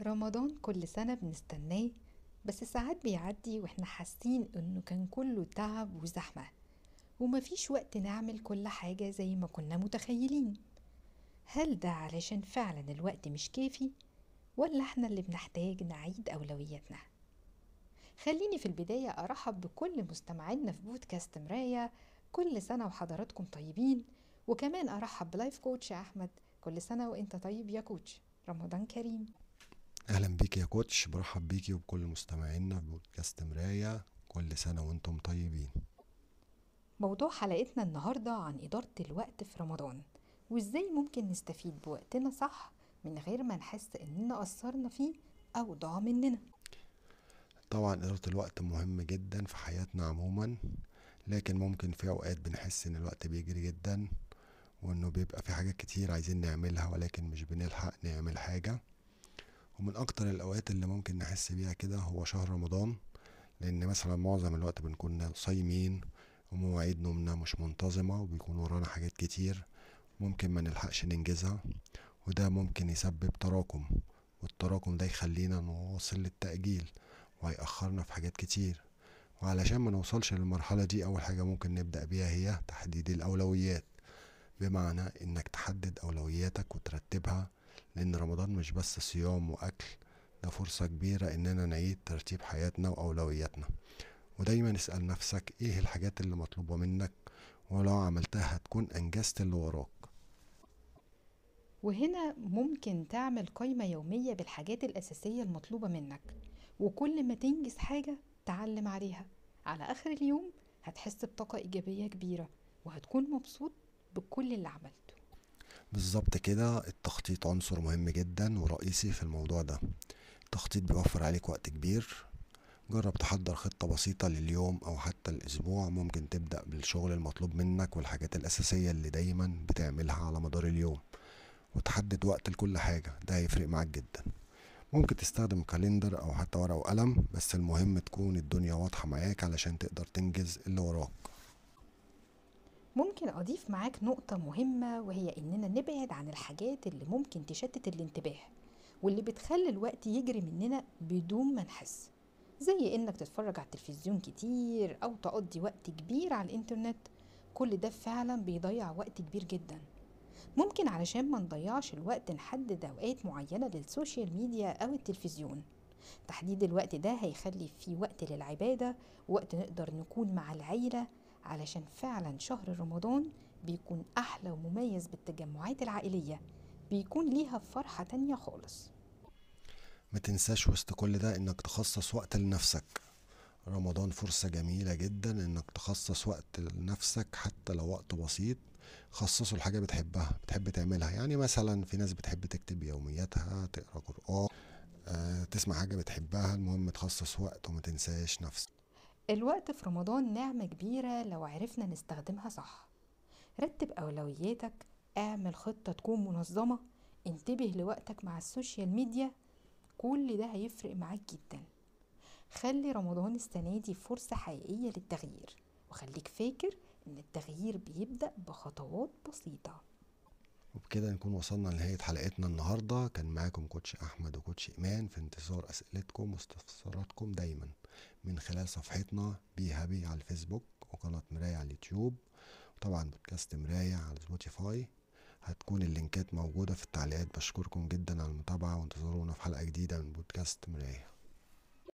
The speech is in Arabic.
رمضان كل سنة بنستناه، بس ساعات بيعدي واحنا حاسين انه كان كله تعب وزحمة، ومفيش وقت نعمل كل حاجة زي ما كنا متخيلين. هل ده علشان فعلا الوقت مش كافي، ولا احنا اللي بنحتاج نعيد أولوياتنا؟ خليني في البداية أرحب بكل مستمعينا في بودكاست مراية. كل سنة وحضراتكم طيبين، وكمان أرحب بلايف كوتش أحمد. كل سنة وإنت طيب يا كوتش، رمضان كريم. اهلا بيك يا كوتش، برحب بيكي وبكل مستمعينا في بودكاست مراية. كل سنة وانتم طيبين. موضوع حلقتنا النهاردة عن إدارة الوقت في رمضان، وإزاي ممكن نستفيد بوقتنا صح من غير ما نحس إننا قصرنا فيه أو ضاع مننا. طبعا إدارة الوقت مهم جدا في حياتنا عموما، لكن ممكن في اوقات بنحس ان الوقت بيجري جدا، وانه بيبقى في حاجات كتير عايزين نعملها ولكن مش بنلحق نعمل حاجة. ومن اكتر الاوقات اللي ممكن نحس بيها كده هو شهر رمضان، لان مثلا معظم الوقت بنكون صايمين ومواعيد نومنا مش منتظمة وبيكون ورانا حاجات كتير ممكن ما نلحقش ننجزها، وده ممكن يسبب تراكم، والتراكم ده يخلينا نواصل للتأجيل وهيأخرنا في حاجات كتير. وعلشان ما نوصلش للمرحلة دي، أول حاجة ممكن نبدأ بيها هي تحديد الأولويات، بمعنى إنك تحدد أولوياتك وترتبها، لأن رمضان مش بس صيام وأكل، ده فرصة كبيرة إننا نعيد ترتيب حياتنا وأولوياتنا. ودايما اسأل نفسك إيه الحاجات اللي مطلوبة منك، ولو عملتها هتكون أنجزت اللي وراك. وهنا ممكن تعمل قائمة يومية بالحاجات الأساسية المطلوبة منك، وكل ما تنجز حاجة تعلم عليها. على آخر اليوم هتحس بطاقة إيجابية كبيرة، وهتكون مبسوط بكل اللي عملته. بالظبط كده، التخطيط عنصر مهم جدا ورئيسي في الموضوع ده. التخطيط بيوفر عليك وقت كبير. جرب تحضر خطة بسيطة لليوم أو حتى الأسبوع، ممكن تبدأ بالشغل المطلوب منك والحاجات الأساسية اللي دايما بتعملها على مدار اليوم، وتحدد وقت لكل حاجة، ده هيفرق معاك جدا. ممكن تستخدم كاليندر أو حتى ورقة وقلم، بس المهم تكون الدنيا واضحة معاك علشان تقدر تنجز اللي وراك. ممكن أضيف معاك نقطة مهمة، وهي إننا نبعد عن الحاجات اللي ممكن تشتت الانتباه، واللي بتخلي الوقت يجري مننا بدون ما نحس، زي إنك تتفرج على التلفزيون كتير أو تقضي وقت كبير على الإنترنت. كل ده فعلا بيضيع وقت كبير جدا. ممكن علشان ما نضيعش الوقت نحدد أوقات معينة للسوشيال ميديا أو التلفزيون. تحديد الوقت ده هيخلي فيه وقت للعبادة، وقت نقدر نكون مع العيلة، علشان فعلا شهر رمضان بيكون أحلى ومميز بالتجمعات العائلية، بيكون ليها فرحة تانية خالص. ما تنساش وسط كل ده إنك تخصص وقت لنفسك. رمضان فرصة جميلة جدا انك تخصص وقت لنفسك، حتى لو وقت بسيط. خصصه لحاجة بتحب تعملها، يعني مثلا في ناس بتحب تكتب يومياتها، تقرأ قرآن، تسمع حاجة بتحبها. المهم تخصص وقت وما تنساش نفسك. الوقت في رمضان نعمة كبيرة لو عرفنا نستخدمها صح. رتب أولوياتك، اعمل خطة تكون منظمة، انتبه لوقتك مع السوشيال ميديا. كل ده هيفرق معاك جدا. خلي رمضان السنة دي فرصة حقيقية للتغيير، وخليك فاكر ان التغيير بيبدأ بخطوات بسيطة. وبكده نكون وصلنا لنهاية حلقتنا النهاردة. كان معاكم كوتش أحمد وكوتش إيمان، في انتظار أسئلتكم واستفساراتكم دايما من خلال صفحتنا بي هابي على الفيسبوك، وقناة مراية على اليوتيوب، وطبعا بودكاست مراية على سبوتيفاي. هتكون اللينكات موجودة في التعليقات. بشكركم جدا على المتابعة، وانتظرونا في حلقة جديدة من بودكاست مراية.